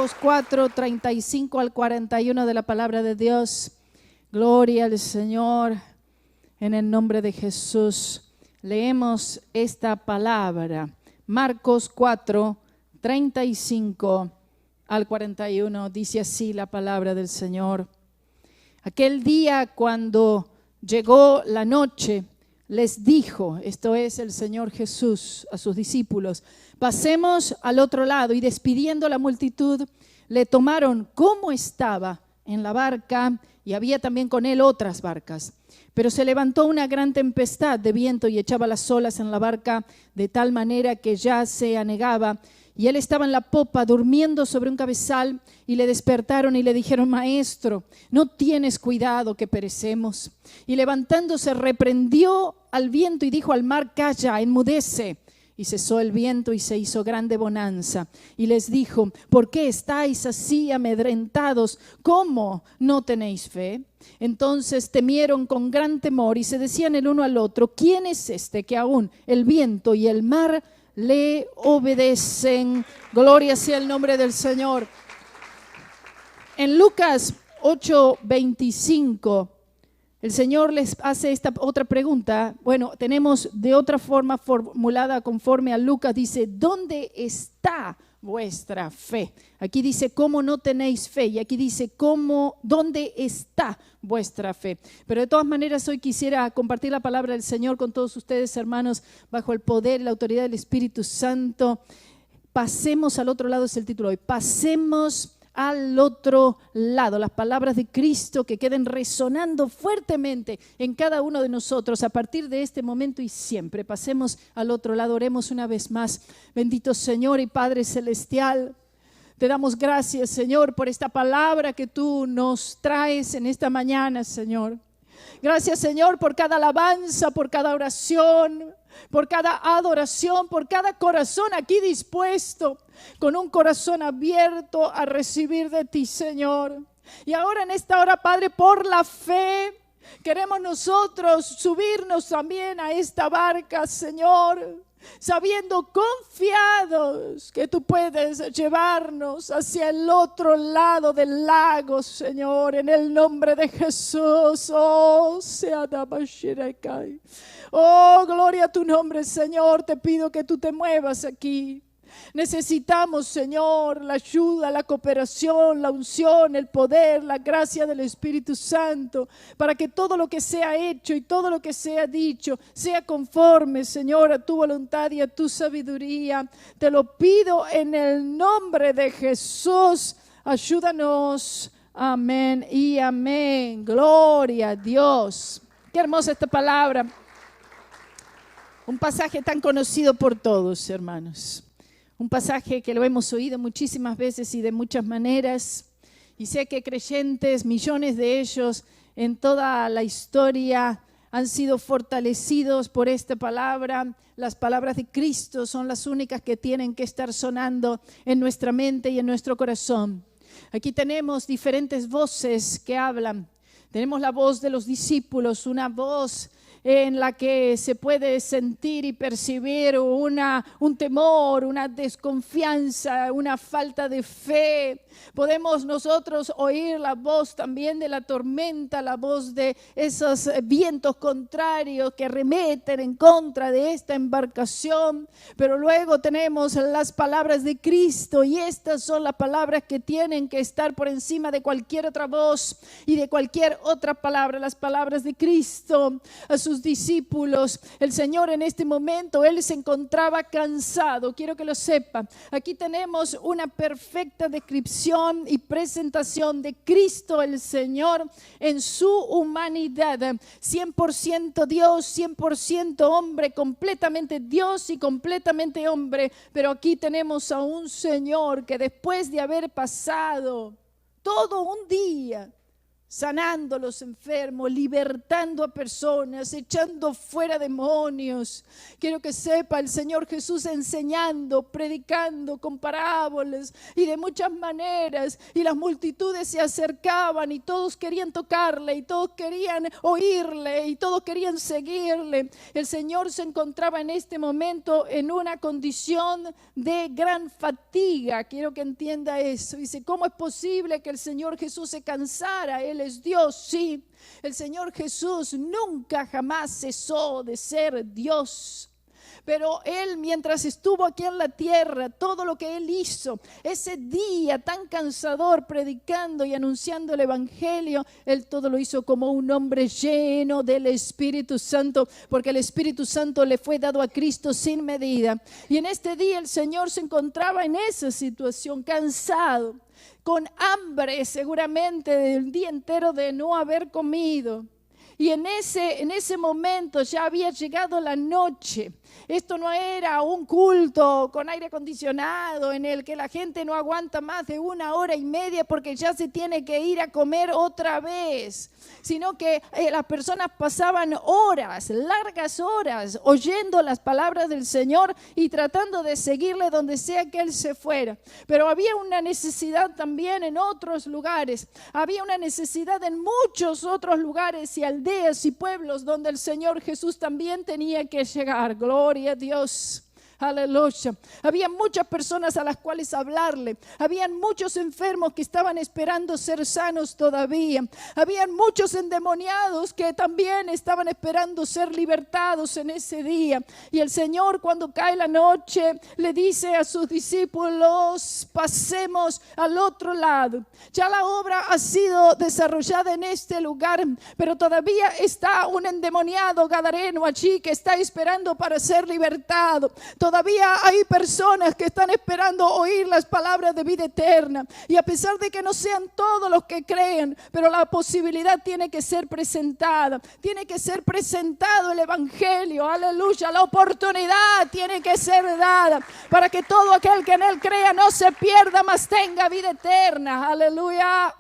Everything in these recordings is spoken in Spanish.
Marcos 4, 35 al 41 de la palabra de Dios. Gloria al Señor, en el nombre de Jesús. Leemos esta palabra. Marcos 4, 35 al 41. Dice así la palabra del Señor. Aquel día cuando llegó la noche, les dijo, esto es el Señor Jesús a sus discípulos, pasemos al otro lado. Y despidiendo a la multitud, le tomaron como estaba en la barca, y había también con él otras barcas. Pero se levantó una gran tempestad de viento y echaba las olas en la barca de tal manera que ya se anegaba. Y él estaba en la popa durmiendo sobre un cabezal, y le despertaron y le dijeron: Maestro, ¿no tienes cuidado que perecemos? Y levantándose reprendió al viento y dijo al mar: Calla, enmudece. Y cesó el viento y se hizo grande bonanza. Y les dijo: ¿por qué estáis así amedrentados? ¿Cómo no tenéis fe? Entonces temieron con gran temor y se decían el uno al otro: ¿quién es este que aún el viento y el mar le obedecen? Gloria sea el nombre del Señor. En Lucas 8:25, el Señor les hace esta otra pregunta. Bueno, tenemos de otra forma formulada conforme a Lucas. Dice: ¿dónde está vuestra fe? Aquí dice: ¿cómo no tenéis fe? Y aquí dice: ¿dónde está vuestra fe? Pero de todas maneras, hoy quisiera compartir la palabra del Señor con todos ustedes, hermanos, bajo el poder y la autoridad del Espíritu Santo. Pasemos al otro lado, es el título hoy. Pasemos al otro lado. Las palabras de Cristo que queden resonando fuertemente en cada uno de nosotros a partir de este momento y siempre. Pasemos al otro lado. Oremos una vez más. Bendito Señor y Padre Celestial, te damos gracias, Señor, por esta palabra que tú nos traes en esta mañana, Señor. Gracias, Señor, por cada alabanza, por cada oración, por cada adoración, por cada corazón aquí dispuesto, con un corazón abierto a recibir de ti, Señor. Y ahora en esta hora, Padre, por la fe, queremos nosotros subirnos también a esta barca, Señor, sabiendo confiados que tú puedes llevarnos hacia el otro lado del lago, Señor, en el nombre de Jesús. Oh, gloria a tu nombre, Señor. Te pido que tú te muevas aquí. Necesitamos, Señor, la ayuda, la cooperación, la unción, el poder, la gracia del Espíritu Santo, para que todo lo que sea hecho y todo lo que sea dicho sea conforme, Señor, a tu voluntad y a tu sabiduría. Te lo pido en el nombre de Jesús. Ayúdanos. Amén y amén. Gloria a Dios. Qué hermosa esta palabra. Un pasaje tan conocido por todos, hermanos. Un pasaje que lo hemos oído muchísimas veces y de muchas maneras. Y sé que creyentes, millones de ellos en toda la historia, han sido fortalecidos por esta palabra. Las palabras de Cristo son las únicas que tienen que estar sonando en nuestra mente y en nuestro corazón. Aquí tenemos diferentes voces que hablan. Tenemos la voz de los discípulos, una voz en la que se puede sentir y percibir un temor, una desconfianza, una falta de fe. Podemos nosotros oír la voz también de la tormenta, la voz de esos vientos contrarios que arremeten en contra de esta embarcación. Pero luego tenemos las palabras de Cristo, y estas son las palabras que tienen que estar por encima de cualquier otra voz y de cualquier otra palabra. Las palabras de Cristo a sus discípulos. El Señor en este momento, Él se encontraba cansado. Quiero que lo sepan. Aquí tenemos una perfecta descripción y presentación de Cristo el Señor en su humanidad. 100% Dios, 100% hombre, completamente Dios y completamente hombre. Pero aquí tenemos a un Señor que después de haber pasado todo un día sanando a los enfermos, libertando a personas, echando fuera demonios. Quiero que sepa el Señor Jesús enseñando, predicando con parábolas y de muchas maneras, y las multitudes se acercaban y todos querían tocarle y todos querían oírle y todos querían seguirle. El Señor se encontraba en este momento en una condición de gran fatiga. Quiero que entienda eso. Dice, ¿cómo es posible que el Señor Jesús se cansara? Él es Dios, sí. El Señor Jesús nunca jamás cesó de ser Dios. Pero Él, mientras estuvo aquí en la tierra, todo lo que Él hizo, ese día tan cansador predicando y anunciando el Evangelio, Él todo lo hizo como un hombre lleno del Espíritu Santo, porque el Espíritu Santo le fue dado a Cristo sin medida. Y en este día el Señor se encontraba en esa situación, cansado, con hambre seguramente del día entero de no haber comido. Y en ese momento ya había llegado la noche. Esto no era un culto con aire acondicionado en el que la gente no aguanta más de 1 hora y media porque ya se tiene que ir a comer otra vez, sino que las personas pasaban horas, largas horas, oyendo las palabras del Señor y tratando de seguirle donde sea que Él se fuera. Pero había una necesidad también en otros lugares, había una necesidad en muchos otros lugares y aldeas y pueblos donde el Señor Jesús también tenía que llegar. Gloria a Dios. Aleluya. Había muchas personas a las cuales hablarle. Habían muchos enfermos que estaban esperando ser sanos todavía. Habían muchos endemoniados que también estaban esperando ser libertados en ese día. Y el Señor, cuando cae la noche, le dice a sus discípulos, pasemos al otro lado. Ya la obra ha sido desarrollada en este lugar, pero todavía está un endemoniado gadareno allí que está esperando para ser libertado. Todavía hay personas que están esperando oír las palabras de vida eterna. Y a pesar de que no sean todos los que creen, pero la posibilidad tiene que ser presentada. Tiene que ser presentado el Evangelio. Aleluya. La oportunidad tiene que ser dada para que todo aquel que en Él crea no se pierda, mas tenga vida eterna. Aleluya.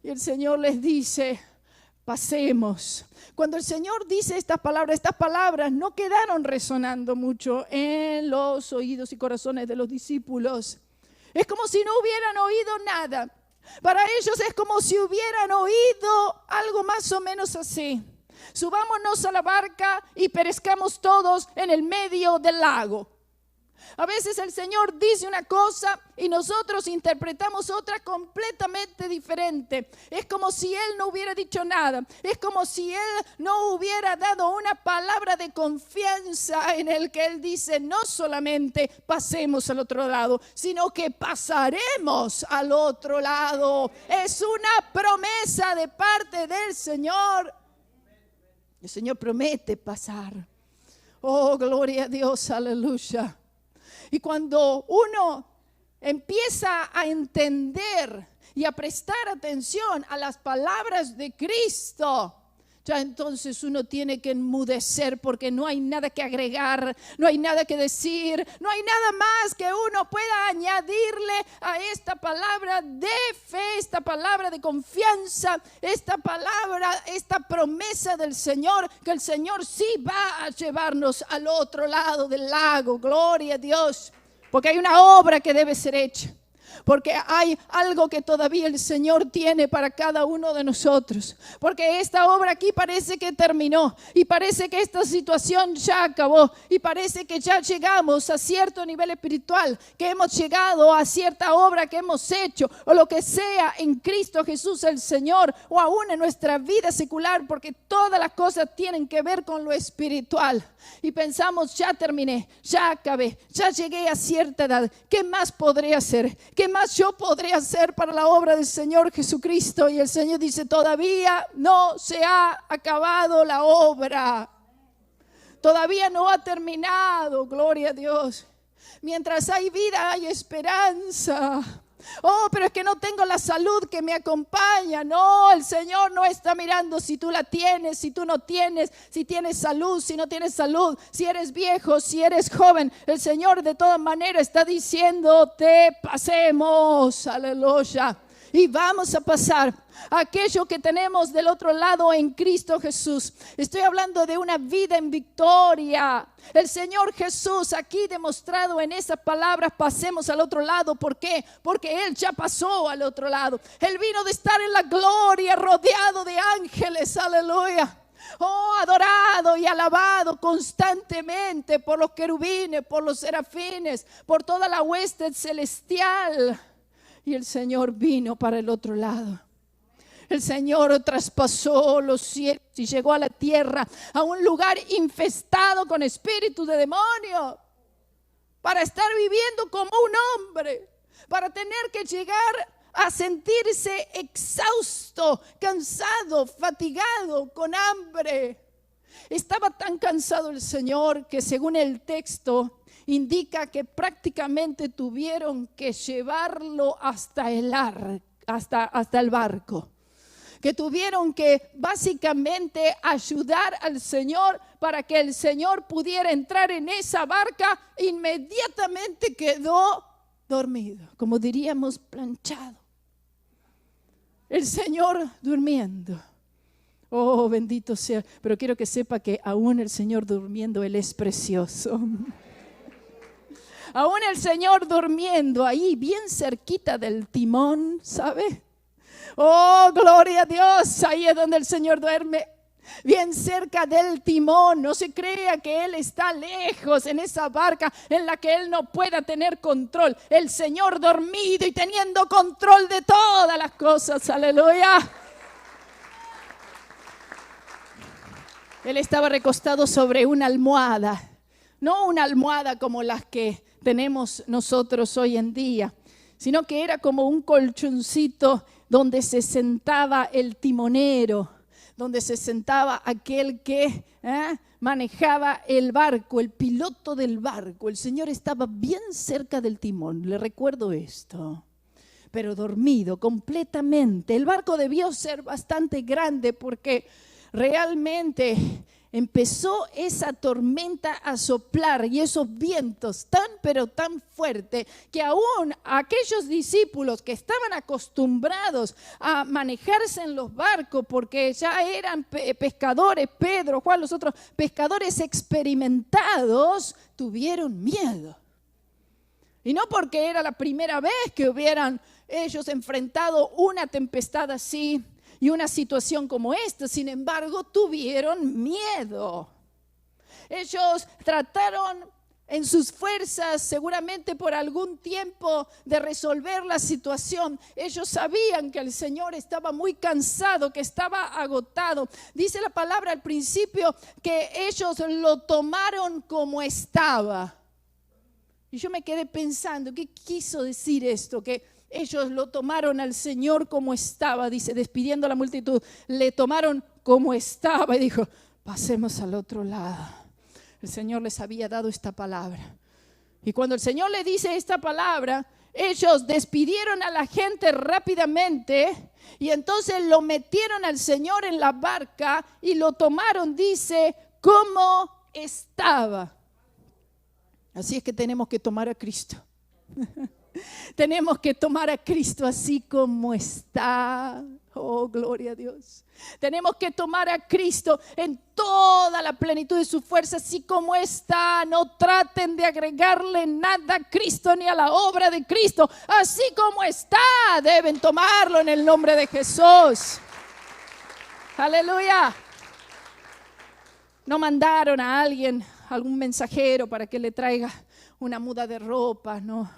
Y el Señor les dice, pasemos. Cuando el Señor dice estas palabras no quedaron resonando mucho en los oídos y corazones de los discípulos. Es como si no hubieran oído nada. Para ellos es como si hubieran oído algo más o menos así. Subámonos a la barca y perezcamos todos en el medio del lago. A veces el Señor dice una cosa y nosotros interpretamos otra completamente diferente. Es como si Él no hubiera dicho nada. Es como si Él no hubiera dado una palabra de confianza en el que Él dice, no solamente pasemos al otro lado, sino que pasaremos al otro lado. Es una promesa de parte del Señor. El Señor promete pasar. Oh, gloria a Dios, aleluya. Y cuando uno empieza a entender y a prestar atención a las palabras de Cristo, ya entonces uno tiene que enmudecer porque no hay nada que agregar, no hay nada que decir, no hay nada más que uno pueda añadirle a esta palabra de fe, esta palabra de confianza, esta palabra, esta promesa del Señor, que el Señor sí va a llevarnos al otro lado del lago. Gloria a Dios, porque hay una obra que debe ser hecha. Porque hay algo que todavía el Señor tiene para cada uno de nosotros. Porque esta obra aquí parece que terminó. Y parece que esta situación ya acabó. Y parece que ya llegamos a cierto nivel espiritual. Que hemos llegado a cierta obra que hemos hecho. O lo que sea en Cristo Jesús el Señor. O aún en nuestra vida secular. Porque todas las cosas tienen que ver con lo espiritual. Y pensamos, ya terminé, ya acabé, ya llegué a cierta edad. ¿Qué más podré hacer? ¿Qué más yo podré hacer para la obra del Señor Jesucristo? Y el Señor dice, todavía no se ha acabado la obra. Todavía no ha terminado, gloria a Dios. Mientras hay vida, hay esperanza. Oh, pero es que no tengo la salud que me acompaña. No, el Señor no está mirando si tú la tienes, si tú no tienes, si tienes salud, si no tienes salud, si eres viejo, si eres joven. El Señor de todas maneras está diciéndote, pasemos, aleluya. y vamos a pasar a aquello que tenemos del otro lado en Cristo Jesús. Estoy hablando de una vida en victoria. El Señor Jesús aquí demostrado en esas palabras, pasemos al otro lado. ¿Por qué? Porque Él ya pasó al otro lado. Él vino de estar en la gloria rodeado de ángeles, aleluya. Oh, adorado y alabado constantemente por los querubines, por los serafines, por toda la hueste celestial. Y el Señor vino para el otro lado. El Señor traspasó los cielos y llegó a la tierra, a un lugar infestado con espíritus de demonio, para estar viviendo como un hombre, para tener que llegar a sentirse exhausto, cansado, fatigado, con hambre. Estaba tan cansado el Señor que, según el texto, indica que prácticamente tuvieron que llevarlo hasta el barco. Que tuvieron que básicamente ayudar al Señor para que el Señor pudiera entrar en esa barca. Inmediatamente quedó dormido, como diríamos, planchado. El Señor durmiendo. Oh, bendito sea. Pero quiero que sepa que aún el Señor durmiendo, Él es precioso. Aún el Señor durmiendo ahí, bien cerquita del timón, ¿sabe? Oh, gloria a Dios. Ahí es donde el Señor duerme. Bien cerca del timón. No se crea que Él está lejos en esa barca en la que Él no pueda tener control. El Señor dormido y teniendo control de todas las cosas. Aleluya. Él estaba recostado sobre una almohada. No una almohada como las que tenemos nosotros hoy en día, sino que era como un colchoncito donde se sentaba el timonero, donde se sentaba aquel que manejaba el barco, el piloto del barco. El Señor estaba bien cerca del timón, le recuerdo esto, pero dormido completamente. El barco debió ser bastante grande porque realmente empezó esa tormenta a soplar y esos vientos tan pero tan fuertes que aún aquellos discípulos que estaban acostumbrados a manejarse en los barcos porque ya eran pescadores, Pedro, Juan, los otros pescadores experimentados, tuvieron miedo. Y no porque era la primera vez que hubieran ellos enfrentado una tempestad así y una situación como esta, sin embargo, tuvieron miedo. Ellos trataron en sus fuerzas, seguramente por algún tiempo, de resolver la situación. Ellos sabían que el Señor estaba muy cansado, que estaba agotado. Dice la palabra al principio que ellos lo tomaron como estaba. Y yo me quedé pensando, ¿qué quiso decir esto? Que ellos lo tomaron al Señor como estaba, dice, despidiendo a la multitud, le tomaron como estaba y dijo, pasemos al otro lado. El Señor les había dado esta palabra. Y cuando el Señor le dice esta palabra, ellos despidieron a la gente rápidamente y entonces lo metieron al Señor en la barca y lo tomaron, dice, como estaba. Así es que tenemos que tomar a Cristo. Tenemos que tomar a Cristo así como está. Oh, gloria a Dios. Tenemos que tomar a Cristo en toda la plenitud de su fuerza, así como está. No traten de agregarle nada a Cristo ni a la obra de Cristo. Así como está, deben tomarlo en el nombre de Jesús. Aleluya. No mandaron a alguien, algún mensajero para que le traiga una muda de ropa, no.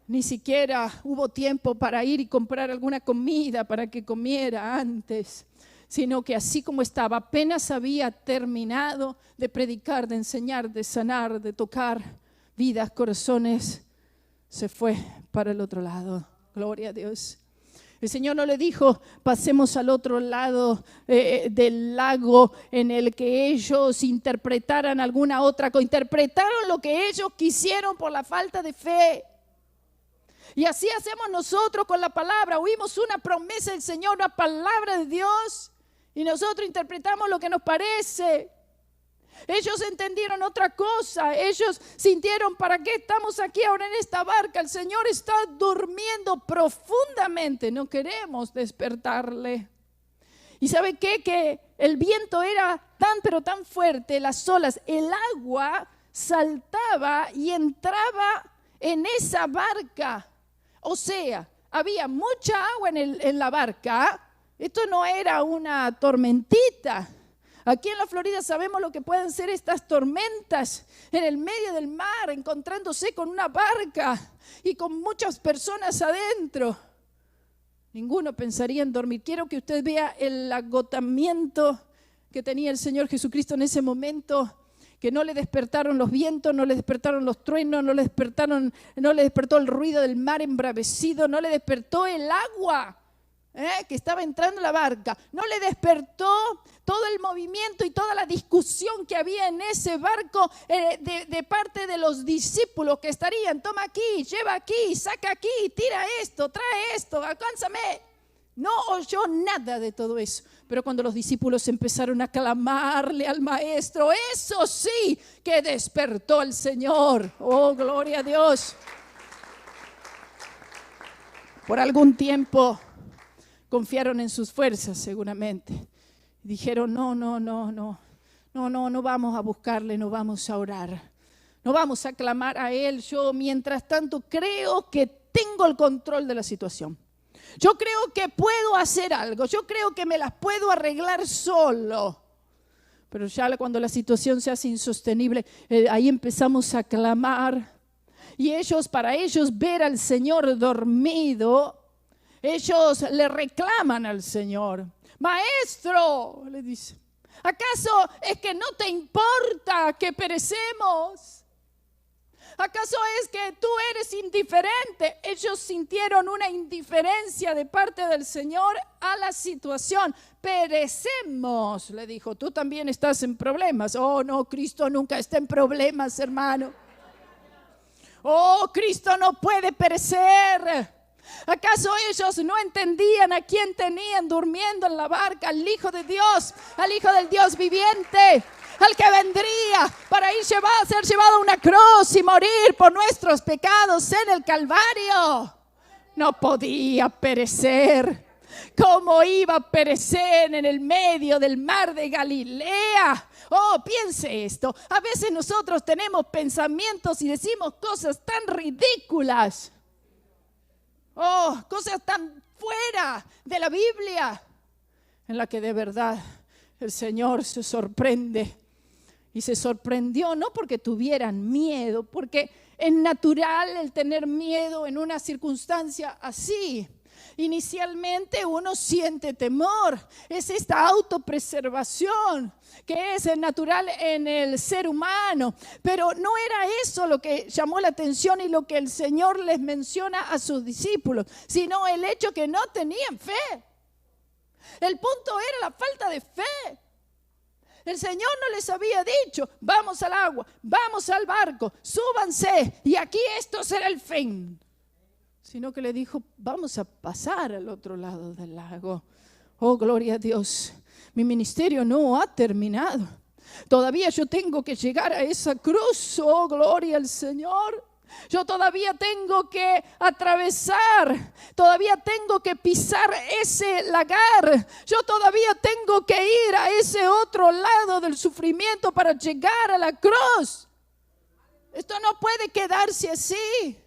Ni siquiera hubo tiempo para ir y comprar alguna comida para que comiera antes, sino que así como estaba, apenas había terminado de predicar, de enseñar, de sanar, de tocar vidas, corazones, se fue para el otro lado. Gloria a Dios. El Señor no le dijo, pasemos al otro lado del lago en el que ellos interpretaran alguna otra cosa. Interpretaron lo que ellos quisieron por la falta de fe. Y así hacemos nosotros con la palabra. Oímos una promesa del Señor, una palabra de Dios, y nosotros interpretamos lo que nos parece. Ellos entendieron otra cosa. Ellos sintieron, ¿para qué estamos aquí ahora en esta barca? El Señor está durmiendo profundamente. No queremos despertarle. ¿Y sabe qué? Que el viento era tan pero tan fuerte, las olas, el agua saltaba y entraba en esa barca. O sea, había mucha agua en la barca. Esto no era una tormentita. Aquí en la Florida sabemos lo que pueden ser estas tormentas en el medio del mar, encontrándose con una barca y con muchas personas adentro. Ninguno pensaría en dormir. Quiero que usted vea el agotamiento que tenía el Señor Jesucristo en ese momento, que no le despertaron los vientos, no le despertaron los truenos, no le despertó el ruido del mar embravecido, no le despertó el agua que estaba entrando en la barca, no le despertó todo el movimiento y toda la discusión que había en ese barco de parte de los discípulos que estarían, toma aquí, lleva aquí, saca aquí, tira esto, trae esto, alcánzame. No oyó nada de todo eso. Pero cuando los discípulos empezaron a clamarle al maestro, eso sí que despertó al Señor. Oh, gloria a Dios. Por algún tiempo confiaron en sus fuerzas seguramente. Dijeron, no vamos a buscarle, no vamos a orar. No vamos a clamar a Él. Yo, mientras tanto, creo que tengo el control de la situación. Yo creo que puedo hacer algo. Yo creo que me las puedo arreglar solo. Pero ya cuando la situación se hace insostenible, ahí empezamos a clamar. Y para ellos ver al Señor dormido, ellos le reclaman al Señor. Maestro, le dice, ¿acaso es que no te importa que perecemos? ¿Acaso es que tú eres indiferente? Ellos sintieron una indiferencia de parte del Señor a la situación. Perecemos, le dijo, tú también estás en problemas. Oh, no, Cristo nunca está en problemas, hermano. Oh, Cristo no puede perecer. ¿Acaso ellos no entendían a quién tenían durmiendo en la barca? Al Hijo de Dios, al Hijo del Dios viviente, al que vendría para ir ser llevado a una cruz y morir por nuestros pecados en el Calvario. No podía perecer. ¿Cómo iba a perecer en el medio del mar de Galilea? Oh, piense esto. A veces nosotros tenemos pensamientos y decimos cosas tan ridículas. Oh, cosas tan fuera de la Biblia, en la que de verdad el Señor se sorprende. Y se sorprendió no porque tuvieran miedo, porque es natural el tener miedo en una circunstancia así. Inicialmente uno siente temor, es esta autopreservación que es natural en el ser humano, pero no era eso lo que llamó la atención y lo que el Señor les menciona a sus discípulos, sino el hecho que no tenían fe. El punto era la falta de fe. El Señor no les había dicho, vamos al agua, vamos al barco, súbanse y aquí esto será el fin. Sino que le dijo, vamos a pasar al otro lado del lago. Oh, gloria a Dios. Mi ministerio no ha terminado. Todavía yo tengo que llegar a esa cruz. Oh, gloria al Señor. Yo todavía tengo que atravesar, todavía tengo que pisar ese lagar. Yo todavía tengo que ir a ese otro lado del sufrimiento para llegar a la cruz. Esto no puede quedarse así.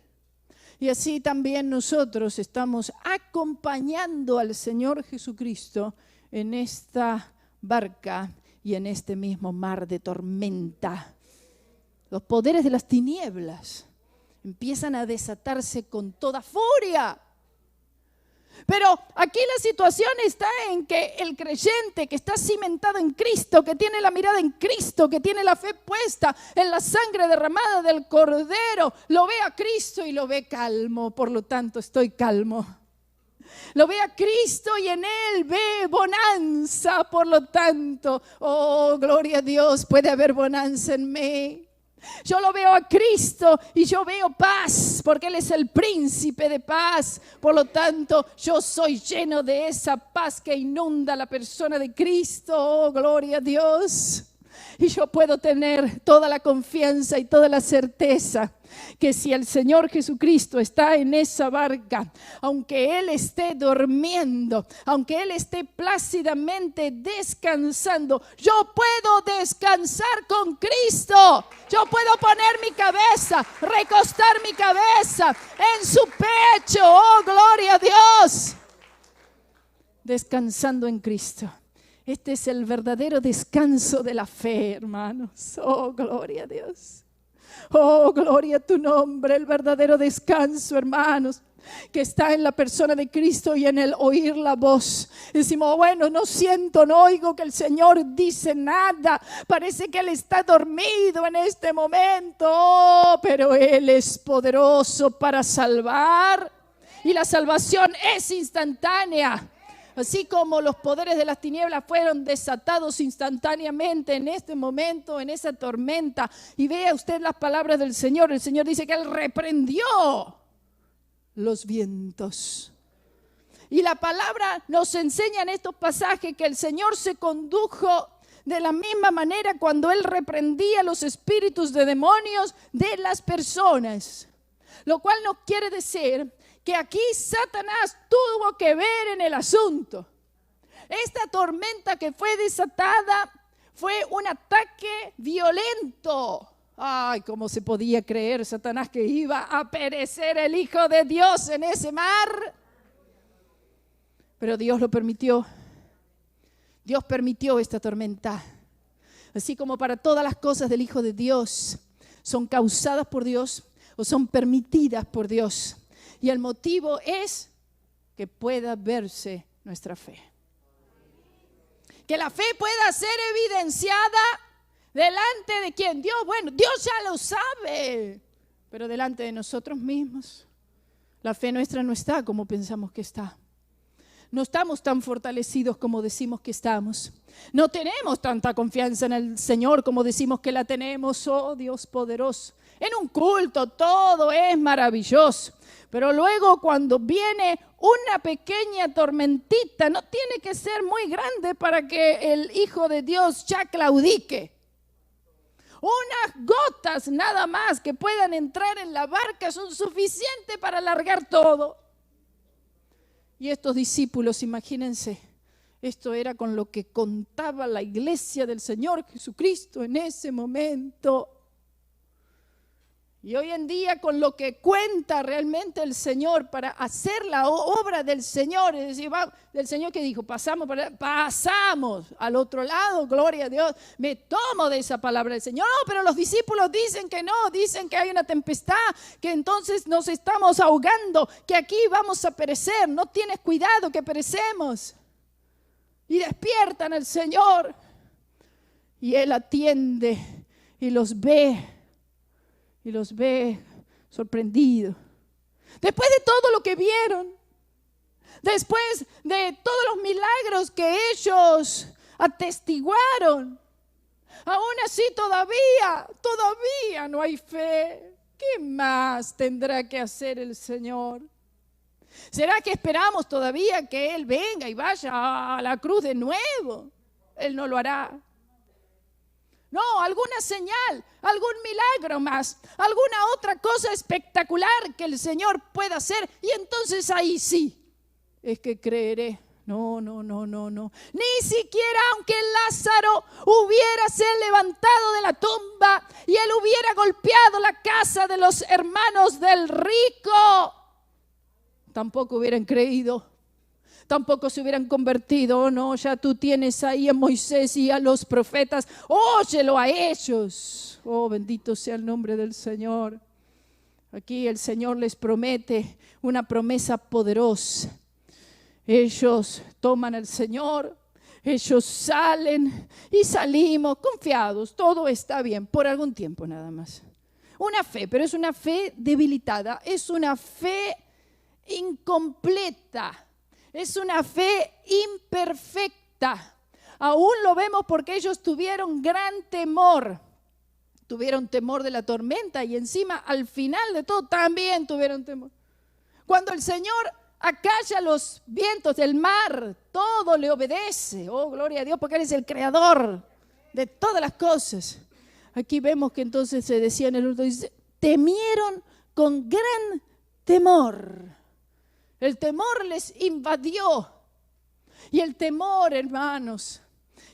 Y así también nosotros estamos acompañando al Señor Jesucristo en esta barca y en este mismo mar de tormenta. Los poderes de las tinieblas empiezan a desatarse con toda furia. Pero aquí la situación está en que el creyente que está cimentado en Cristo, que tiene la mirada en Cristo, que tiene la fe puesta en la sangre derramada del Cordero, lo ve a Cristo y lo ve calmo. Por lo tanto, estoy calmo. Lo ve a Cristo y en Él ve bonanza. Por lo tanto, oh, gloria a Dios, puede haber bonanza en mí. Yo lo veo a Cristo y yo veo paz, porque Él es el príncipe de paz. Por lo tanto, yo soy lleno de esa paz que inunda la persona de Cristo. Oh, gloria a Dios. Y yo puedo tener toda la confianza y toda la certeza que si el Señor Jesucristo está en esa barca, aunque Él esté durmiendo, aunque Él esté plácidamente descansando, yo puedo descansar con Cristo. Yo puedo poner mi cabeza, recostar mi cabeza en su pecho. ¡Oh, gloria a Dios! Descansando en Cristo. Este es el verdadero descanso de la fe, hermanos. Oh, gloria a Dios. Oh, gloria a tu nombre, el verdadero descanso, hermanos, que está en la persona de Cristo y en el oír la voz. Decimos, bueno, no siento, no oigo que el Señor dice nada. Parece que Él está dormido en este momento. Oh, pero Él es poderoso para salvar. Y la salvación es instantánea. Así como los poderes de las tinieblas fueron desatados instantáneamente en este momento, en esa tormenta. Y vea usted las palabras del Señor. El Señor dice que Él reprendió los vientos. Y la palabra nos enseña en estos pasajes que el Señor se condujo de la misma manera cuando Él reprendía los espíritus de demonios de las personas. Lo cual no quiere decir que aquí Satanás tuvo que ver en el asunto. Esta tormenta que fue desatada fue un ataque violento. Ay, ¿cómo se podía creer Satanás que iba a perecer el Hijo de Dios en ese mar? Pero Dios lo permitió. Dios permitió esta tormenta. Así como para todas las cosas del Hijo de Dios son causadas por Dios o son permitidas por Dios. Y el motivo es que pueda verse nuestra fe. Que la fe pueda ser evidenciada delante de ¿quién? Dios. Bueno, Dios ya lo sabe. Pero delante de nosotros mismos. La fe nuestra no está como pensamos que está. No estamos tan fortalecidos como decimos que estamos. No tenemos tanta confianza en el Señor como decimos que la tenemos. Oh, Dios poderoso. En un culto todo es maravilloso. Pero luego cuando viene una pequeña tormentita, no tiene que ser muy grande para que el Hijo de Dios ya claudique. Unas gotas nada más que puedan entrar en la barca son suficientes para alargar todo. Y estos discípulos, imagínense, esto era con lo que contaba la iglesia del Señor Jesucristo en ese momento. Y hoy en día con lo que cuenta realmente el Señor para hacer la obra del Señor, es decir, del Señor que dijo, pasamos al otro lado, gloria a Dios, me tomo de esa palabra del Señor. No, pero los discípulos dicen que no, dicen que hay una tempestad, que entonces nos estamos ahogando, que aquí vamos a perecer, no tienes cuidado que perecemos. Y despiertan al Señor y Él atiende y los ve. Y los ve sorprendidos. Después de todo lo que vieron, después de todos los milagros que ellos atestiguaron, aún así todavía no hay fe. ¿Qué más tendrá que hacer el Señor? ¿Será que esperamos todavía que Él venga y vaya a la cruz de nuevo? Él no lo hará. No, alguna señal, algún milagro más, alguna otra cosa espectacular que el Señor pueda hacer. Y entonces ahí sí, es que creeré. No. Ni siquiera aunque Lázaro hubiera levantado de la tumba y él hubiera golpeado la casa de los hermanos del rico, tampoco hubieran creído. Tampoco se hubieran convertido. Oh, no, ya tú tienes ahí a Moisés y a los profetas. Óyelo a ellos. Oh, bendito sea el nombre del Señor. Aquí el Señor les promete una promesa poderosa. Ellos toman al Señor, ellos salen y salimos confiados. Todo está bien, por algún tiempo nada más. Una fe, pero es una fe debilitada, es una fe incompleta. Es una fe imperfecta. Aún lo vemos porque ellos tuvieron gran temor. Tuvieron temor de la tormenta y encima al final de todo también tuvieron temor. Cuando el Señor acalla los vientos del mar, todo le obedece. Oh, gloria a Dios, porque Él es el creador de todas las cosas. Aquí vemos que entonces se decía en el último, dice, temieron con gran temor. El temor les invadió. Y el temor, hermanos,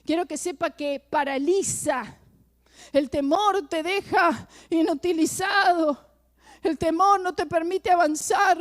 quiero que sepa que paraliza. El temor te deja inutilizado. El temor no te permite avanzar.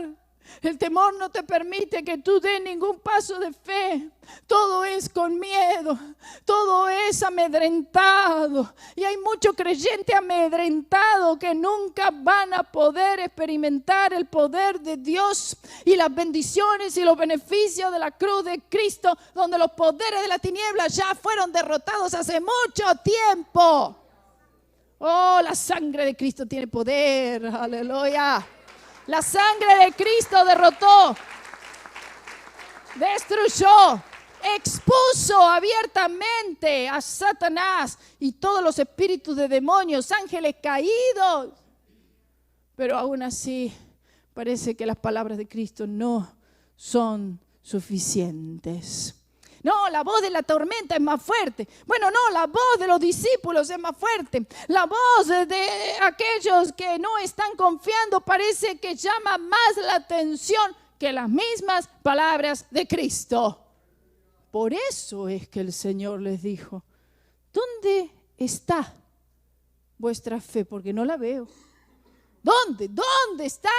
El temor no te permite que tú des ningún paso de fe. Todo es con miedo. Todo es amedrentado. Y hay mucho creyente amedrentado que nunca van a poder experimentar el poder de Dios y las bendiciones y los beneficios de la cruz de Cristo, donde los poderes de la tiniebla ya fueron derrotados hace mucho tiempo. Oh, la sangre de Cristo tiene poder. Aleluya. La sangre de Cristo derrotó, destruyó, expuso abiertamente a Satanás y todos los espíritus de demonios, ángeles caídos. Pero aún así parece que las palabras de Cristo no son suficientes. No, la voz de la tormenta es más fuerte. Bueno, no, la voz de los discípulos es más fuerte. La voz de aquellos que no están confiando parece que llama más la atención que las mismas palabras de Cristo. Por eso es que el Señor les dijo, ¿dónde está vuestra fe? Porque no la veo. ¿Dónde está?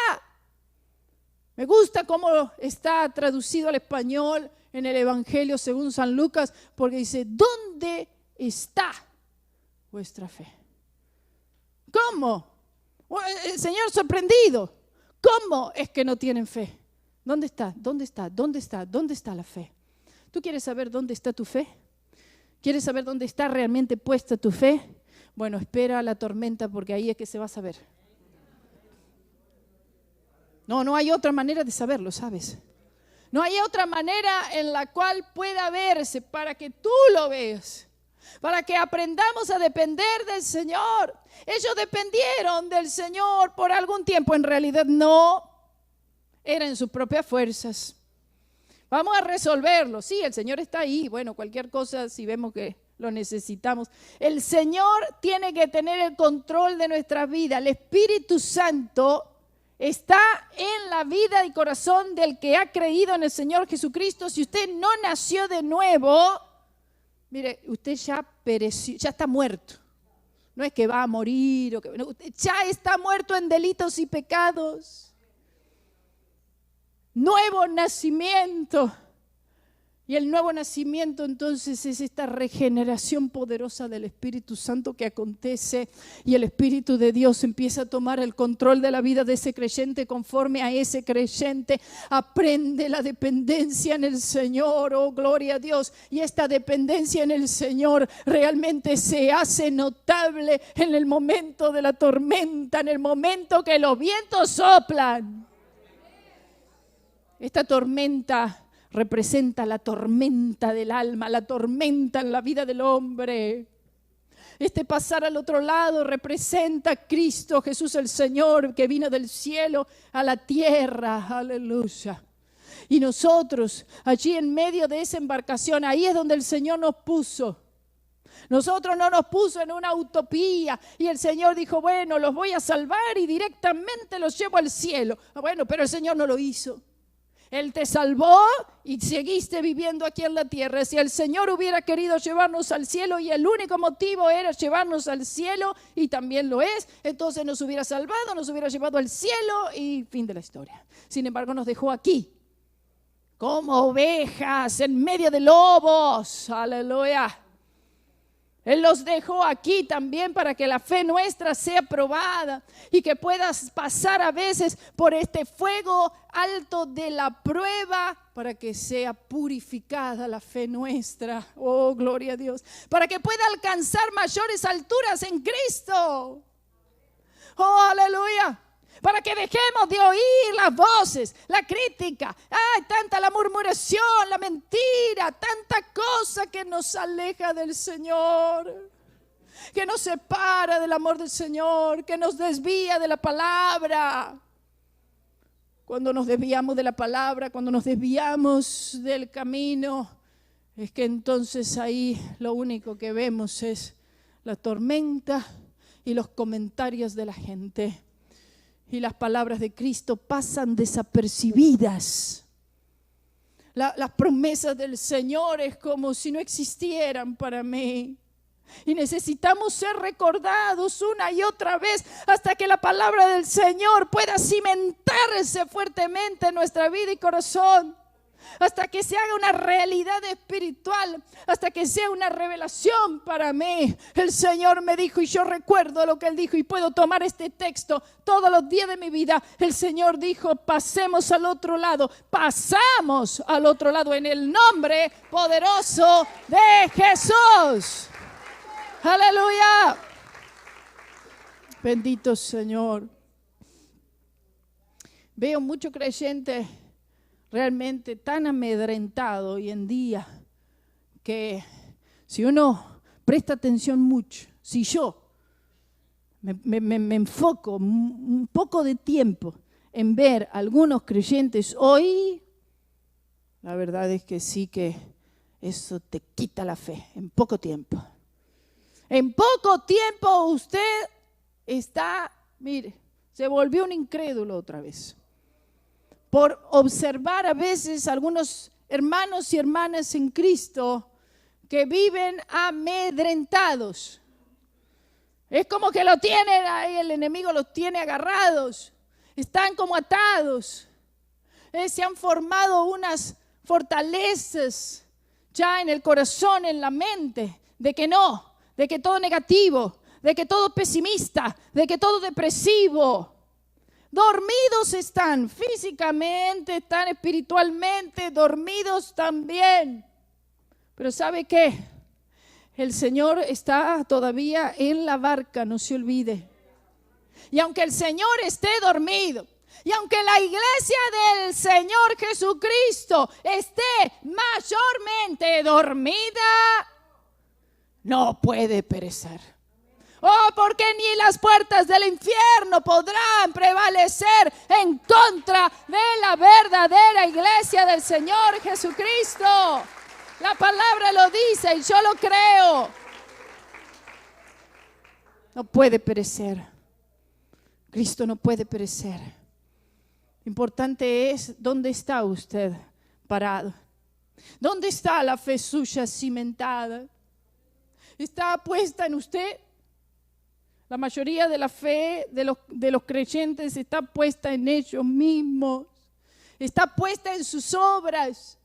Me gusta cómo está traducido al español en el Evangelio según San Lucas, porque dice, ¿dónde está vuestra fe? ¿Cómo? El Señor sorprendido. ¿Cómo es que no tienen fe? ¿Dónde está? ¿Dónde está? ¿Dónde está? ¿Dónde está la fe? ¿Tú quieres saber dónde está tu fe? ¿Quieres saber dónde está realmente puesta tu fe? Bueno, espera la tormenta porque ahí es que se va a saber. No hay otra manera de saberlo, ¿sabes? No hay otra manera en la cual pueda verse para que tú lo veas, para que aprendamos a depender del Señor. Ellos dependieron del Señor por algún tiempo, en realidad no, eran sus propias fuerzas. Vamos a resolverlo, sí, el Señor está ahí, bueno, cualquier cosa si vemos que lo necesitamos. El Señor tiene que tener el control de nuestra vida, el Espíritu Santo está en la vida y corazón del que ha creído en el Señor Jesucristo. Si usted no nació de nuevo, mire, usted ya pereció, ya está muerto. No es que va a morir, usted ya está muerto en delitos y pecados. Nuevo nacimiento. Y el nuevo nacimiento entonces es esta regeneración poderosa del Espíritu Santo que acontece y el Espíritu de Dios empieza a tomar el control de la vida de ese creyente. Conforme a ese creyente aprende la dependencia en el Señor, oh gloria a Dios. Y esta dependencia en el Señor realmente se hace notable en el momento de la tormenta, en el momento que los vientos soplan. Esta tormenta representa la tormenta del alma, la tormenta en la vida del hombre. Este pasar al otro lado representa a Cristo Jesús el Señor que vino del cielo a la tierra. Aleluya. Y nosotros allí en medio de esa embarcación, ahí es donde el Señor nos puso. Nosotros no nos puso en una utopía y el Señor dijo, bueno, los voy a salvar y directamente los llevo al cielo. Bueno, pero el Señor no lo hizo. Él te salvó y seguiste viviendo aquí en la tierra. Si el Señor hubiera querido llevarnos al cielo y el único motivo era llevarnos al cielo, y también lo es, entonces nos hubiera salvado, nos hubiera llevado al cielo y fin de la historia. Sin embargo, nos dejó aquí, como ovejas en medio de lobos. Aleluya. Él los dejó aquí también para que la fe nuestra sea probada y que puedas pasar a veces por este fuego alto de la prueba para que sea purificada la fe nuestra. Oh, gloria a Dios. Para que pueda alcanzar mayores alturas en Cristo. Oh, aleluya. Para que dejemos de oír las voces, la crítica, tanta la murmuración, la mentira, tanta cosa que nos aleja del Señor, que nos separa del amor del Señor, que nos desvía de la palabra. Cuando nos desviamos de la palabra, cuando nos desviamos del camino, es que entonces ahí lo único que vemos es la tormenta y los comentarios de la gente. Y las palabras de Cristo pasan desapercibidas. Las promesas del Señor es como si no existieran para mí. Y necesitamos ser recordados una y otra vez hasta que la palabra del Señor pueda cimentarse fuertemente en nuestra vida y corazón. Hasta que se haga una realidad espiritual, hasta que sea una revelación para mí. El Señor me dijo y yo recuerdo lo que Él dijo y puedo tomar este texto todos los días de mi vida. El Señor dijo, pasemos al otro lado. Pasamos al otro lado en el nombre poderoso de Jesús. Aleluya. Bendito Señor. Veo mucho creyente realmente tan amedrentado hoy en día que si uno presta atención mucho, si yo me enfoco un poco de tiempo en ver algunos creyentes hoy, la verdad es que sí que eso te quita la fe en poco tiempo. En poco tiempo usted está, mire, se volvió un incrédulo otra vez. Por observar a veces algunos hermanos y hermanas en Cristo que viven amedrentados. Es como que lo tienen ahí, el enemigo los tiene agarrados. Están como atados. Se han formado unas fortalezas ya en el corazón, en la mente, de que no, de que todo negativo, de que todo pesimista, de que todo depresivo. Dormidos están físicamente, están espiritualmente, dormidos también. Pero ¿sabe qué? El Señor está todavía en la barca, no se olvide. Y aunque el Señor esté dormido, y aunque la iglesia del Señor Jesucristo esté mayormente dormida, no puede perecer. Oh, porque ni las puertas del infierno podrán prevalecer en contra de la verdadera iglesia del Señor Jesucristo. La palabra lo dice y yo lo creo. No puede perecer. Cristo no puede perecer. Importante es dónde está usted parado. ¿Dónde está la fe suya cimentada? ¿Está puesta en usted? La mayoría de la fe de los creyentes está puesta en ellos mismos. Está puesta en sus obras.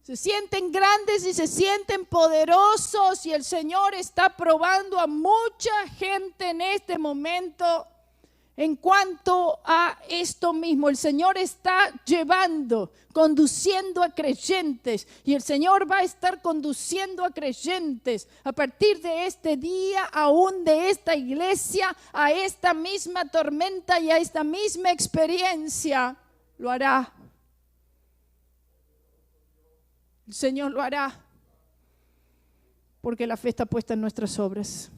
Se sienten grandes y se sienten poderosos y el Señor está probando a mucha gente en este momento en cuanto a esto mismo. El Señor está llevando, conduciendo a creyentes y el Señor va a estar conduciendo a creyentes a partir de este día, aún de esta iglesia, a esta misma tormenta y a esta misma experiencia. Lo hará. El Señor lo hará porque la fe está puesta en nuestras obras.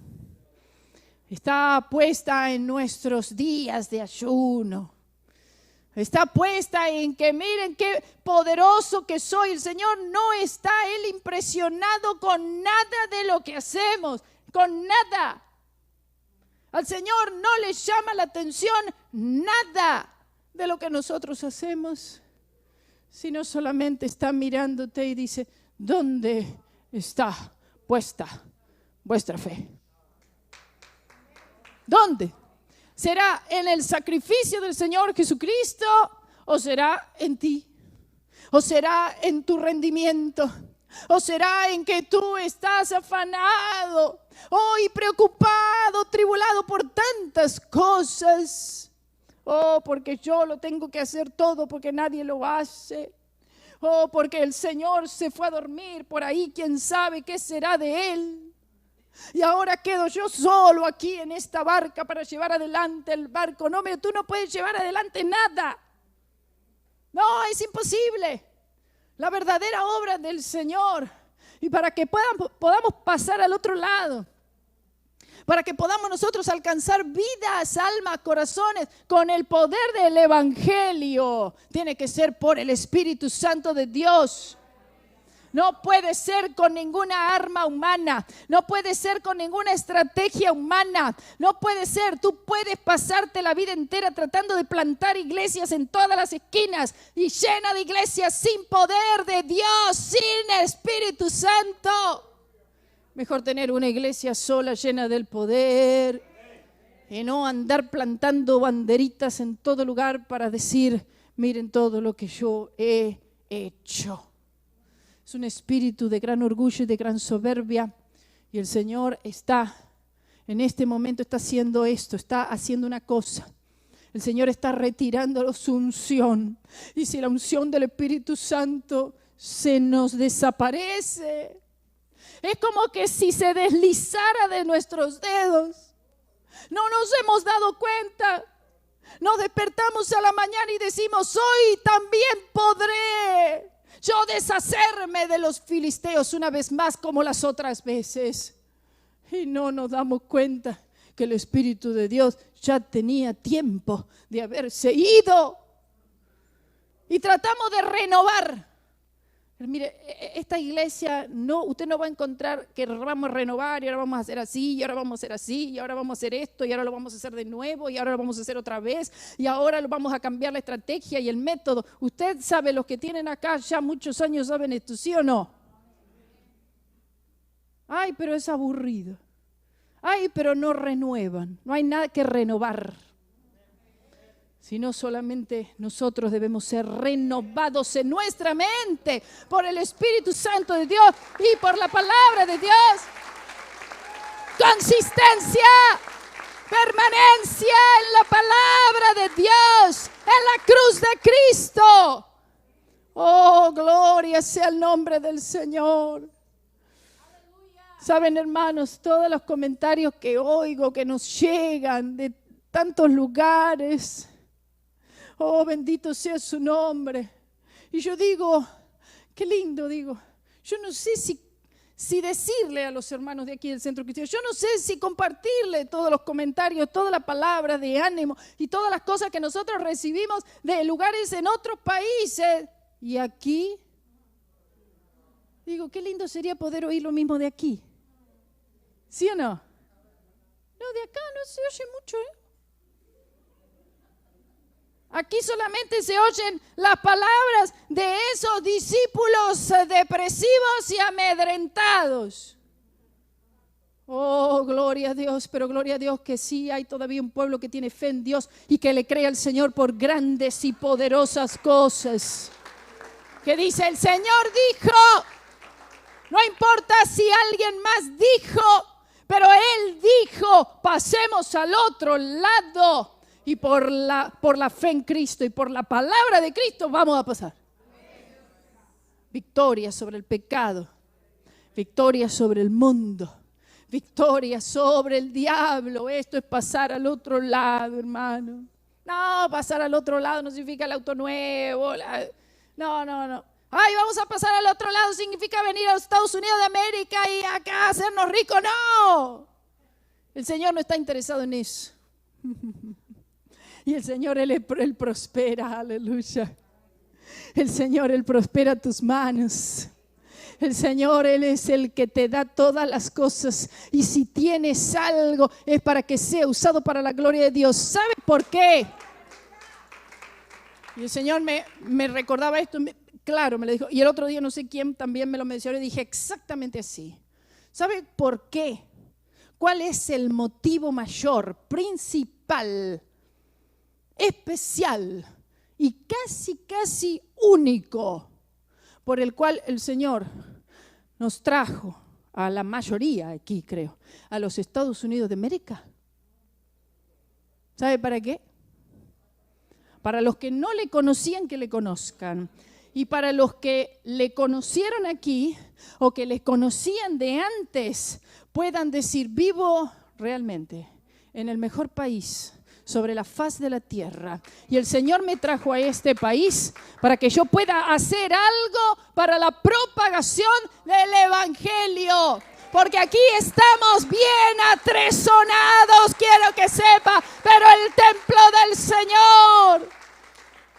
Está puesta en nuestros días de ayuno. Está puesta en que miren qué poderoso que soy. El Señor no está Él impresionado con nada de lo que hacemos. Con nada. Al Señor no le llama la atención nada de lo que nosotros hacemos. Sino solamente está mirándote y dice, ¿dónde está puesta vuestra fe? ¿Dónde? ¿Será en el sacrificio del Señor Jesucristo o será en ti? ¿O será en tu rendimiento? ¿O será en que tú estás afanado, y preocupado, tribulado por tantas cosas? Oh, porque yo lo tengo que hacer todo porque nadie lo hace. Oh, porque el Señor se fue a dormir por ahí, quién sabe qué será de Él. Y ahora quedo yo solo aquí en esta barca para llevar adelante el barco. No, tú no puedes llevar adelante nada. No, es imposible. La verdadera obra del Señor. Y para que podamos pasar al otro lado, para que podamos nosotros alcanzar vidas, almas, corazones con el poder del Evangelio, tiene que ser por el Espíritu Santo de Dios. No puede ser con ninguna arma humana. No puede ser con ninguna estrategia humana. No puede ser. Tú puedes pasarte la vida entera tratando de plantar iglesias en todas las esquinas y llena de iglesias sin poder de Dios, sin Espíritu Santo. Mejor tener una iglesia sola llena del poder y no andar plantando banderitas en todo lugar para decir, miren todo lo que yo he hecho. Es un espíritu de gran orgullo y de gran soberbia. Y el Señor está, en este momento está haciendo esto, está haciendo una cosa. El Señor está retirando su unción. Y si la unción del Espíritu Santo se nos desaparece, es como que si se deslizara de nuestros dedos. No nos hemos dado cuenta. Nos despertamos a la mañana y decimos, hoy también podré yo deshacerme de los filisteos una vez más como las otras veces. Y no nos damos cuenta que el Espíritu de Dios ya tenía tiempo de haberse ido. Y tratamos de renovar. Mire, esta iglesia, no, usted no va a encontrar que vamos a renovar y ahora vamos a hacer así, y ahora vamos a hacer así, y ahora vamos a hacer esto, y ahora lo vamos a hacer de nuevo, y ahora lo vamos a hacer otra vez, y ahora lo vamos a cambiar la estrategia y el método. Usted sabe, los que tienen acá ya muchos años saben esto, ¿sí o no? Ay, pero es aburrido. Ay, pero no renuevan, no hay nada que renovar. Sino solamente nosotros debemos ser renovados en nuestra mente por el Espíritu Santo de Dios y por la palabra de Dios. Consistencia, permanencia en la palabra de Dios, en la cruz de Cristo. Oh, gloria sea el nombre del Señor. Saben, hermanos, todos los comentarios que oigo, que nos llegan de tantos lugares. Oh, bendito sea su nombre. Y yo digo, qué lindo, digo. Yo no sé si decirle a los hermanos de aquí del Centro Cristiano, yo no sé si compartirle todos los comentarios, todas las palabras de ánimo y todas las cosas que nosotros recibimos de lugares en otros países. Y aquí, digo, qué lindo sería poder oír lo mismo de aquí. ¿Sí o no? No, de acá no se oye mucho, ¿eh? Aquí solamente se oyen las palabras de esos discípulos depresivos y amedrentados. Oh, gloria a Dios, pero gloria a Dios que sí hay todavía un pueblo que tiene fe en Dios y que le cree al Señor por grandes y poderosas cosas. Que dice, el Señor dijo, no importa si alguien más dijo, pero Él dijo, pasemos al otro lado. Y por la fe en Cristo y por la palabra de Cristo vamos a pasar. Victoria sobre el pecado, victoria sobre el mundo, victoria sobre el diablo. Esto es pasar al otro lado, hermano. No, pasar al otro lado no significa el auto nuevo. No. Ay, vamos a pasar al otro lado significa venir a los Estados Unidos de América y acá hacernos ricos. No. El Señor no está interesado en eso. Y el Señor, Él prospera, aleluya. El Señor, Él prospera tus manos. El Señor, Él es el que te da todas las cosas. Y si tienes algo, es para que sea usado para la gloria de Dios. ¿Sabe por qué? Y el Señor me recordaba esto, claro, me lo dijo. Y el otro día no sé quién también me lo mencionó y dije exactamente así. ¿Sabe por qué? ¿Cuál es el motivo mayor, principal, especial y casi único por el cual el Señor nos trajo a la mayoría aquí, creo, a los Estados Unidos de América? ¿Sabe para qué? Para los que no le conocían, que le conozcan. Y para los que le conocieron aquí o que les conocían de antes, puedan decir, vivo realmente en el mejor país sobre la faz de la tierra. Y el Señor me trajo a este país para que yo pueda hacer algo para la propagación del Evangelio. Porque aquí estamos bien atresonados, quiero que sepa, pero el templo del Señor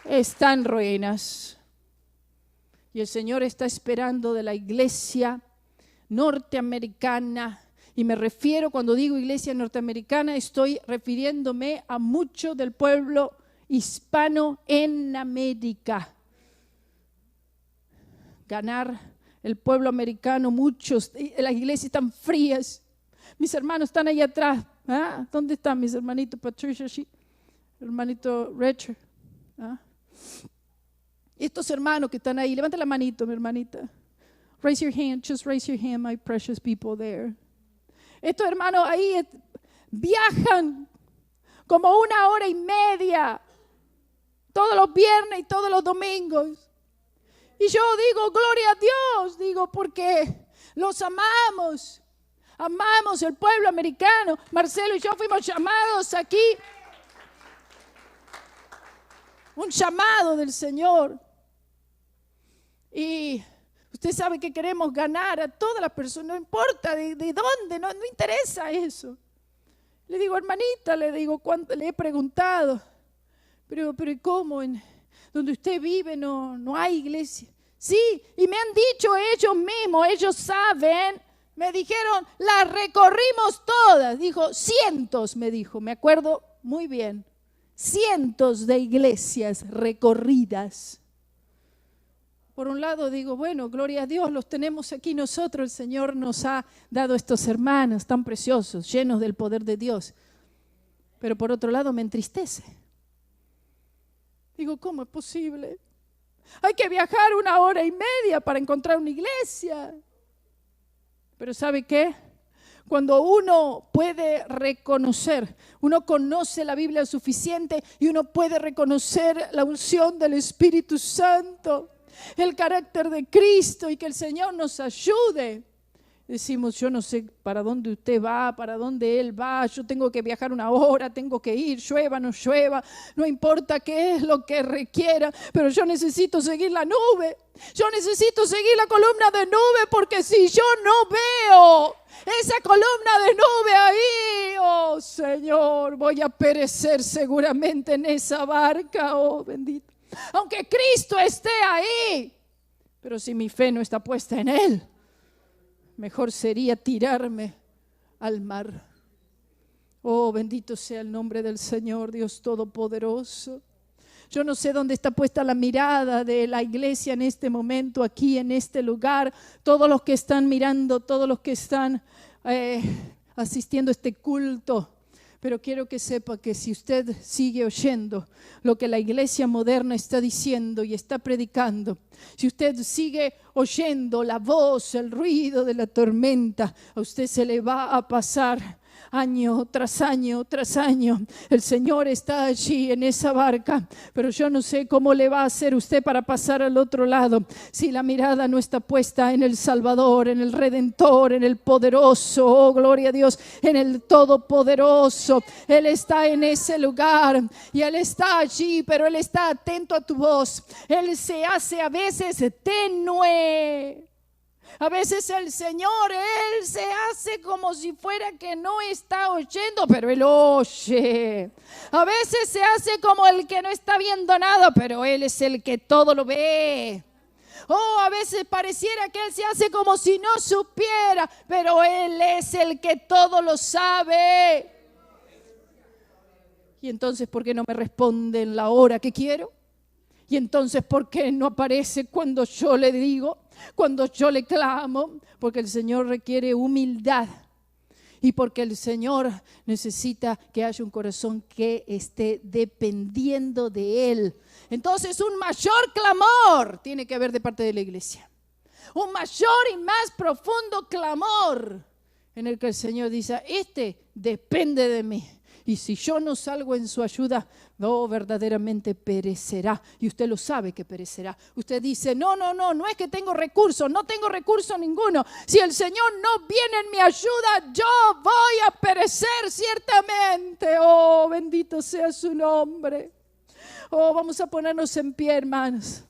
está en ruinas. Y el Señor está esperando de la iglesia norteamericana. Y me refiero, cuando digo iglesia norteamericana, estoy refiriéndome a mucho del pueblo hispano en América. Ganar el pueblo americano, muchos, las iglesias están frías. Mis hermanos están ahí atrás. ¿Ah? ¿Dónde están mis hermanitos Patricia? Hermanito Richard. ¿Ah? Estos hermanos que están ahí, levanta la manito, mi hermanita. Raise your hand, just raise your hand, my precious people there. Estos hermanos ahí viajan como 1 hora y media todos los viernes y todos los domingos. Y yo digo, gloria a Dios, digo, porque los amamos. Amamos el pueblo americano. Marcelo y yo fuimos llamados aquí. Un llamado del Señor. Y usted sabe que queremos ganar a todas las personas, no importa de dónde, no interesa eso. Le digo, hermanita, le digo, ¿cuánto le he preguntado? Pero ¿y cómo? Donde usted vive no hay iglesia. Sí, y me han dicho ellos mismos, ellos saben, me dijeron, las recorrimos todas. Dijo, cientos, me dijo, me acuerdo muy bien. Cientos de iglesias recorridas. Por un lado digo, bueno, gloria a Dios, los tenemos aquí nosotros. El Señor nos ha dado estos hermanos tan preciosos, llenos del poder de Dios. Pero por otro lado me entristece. Digo, ¿cómo es posible? Hay que viajar 1 hora y media para encontrar una iglesia. Pero ¿sabe qué? Cuando uno puede reconocer, uno conoce la Biblia suficiente y uno puede reconocer la unción del Espíritu Santo, el carácter de Cristo y que el Señor nos ayude. Decimos, yo no sé para dónde usted va, para dónde Él va, yo tengo que viajar 1 hora, tengo que ir, llueva, no llueva, no importa qué es lo que requiera, pero yo necesito seguir la nube, yo necesito seguir la columna de nube, porque si yo no veo esa columna de nube ahí, oh Señor, voy a perecer seguramente en esa barca, oh bendito. Aunque Cristo esté ahí, pero si mi fe no está puesta en Él, mejor sería tirarme al mar. Oh, bendito sea el nombre del Señor, Dios Todopoderoso. Yo no sé dónde está puesta la mirada de la iglesia en este momento, aquí en este lugar. Todos los que están mirando, todos los que están asistiendo a este culto. Pero quiero que sepa que si usted sigue oyendo lo que la iglesia moderna está diciendo y está predicando, si usted sigue oyendo la voz, el ruido de la tormenta, a usted se le va a pasar año tras año tras año. El Señor está allí en esa barca, pero yo no sé cómo le va a hacer usted para pasar al otro lado si la mirada no está puesta en el Salvador, en el Redentor, en el poderoso, oh gloria a Dios, en el Todopoderoso. Él está en ese lugar y Él está allí, pero Él está atento a tu voz. Él se hace a veces tenue. A veces el Señor, Él se hace como si fuera que no está oyendo, pero Él oye. A veces se hace como el que no está viendo nada, pero Él es el que todo lo ve. Oh, a veces pareciera que Él se hace como si no supiera, pero Él es el que todo lo sabe. Y entonces, ¿por qué no me responde en la hora que quiero? Y entonces, ¿por qué no aparece cuando yo le digo? Cuando yo le clamo, porque el Señor requiere humildad y porque el Señor necesita que haya un corazón que esté dependiendo de Él. Entonces un mayor clamor tiene que haber de parte de la iglesia, un mayor y más profundo clamor en el que el Señor dice, este depende de mí. Y si yo no salgo en su ayuda, no, verdaderamente perecerá. Y usted lo sabe que perecerá. Usted dice, no es que tengo recursos, no tengo recurso ninguno. Si el Señor no viene en mi ayuda, yo voy a perecer ciertamente. Oh, bendito sea su nombre. Oh, vamos a ponernos en pie, hermanos.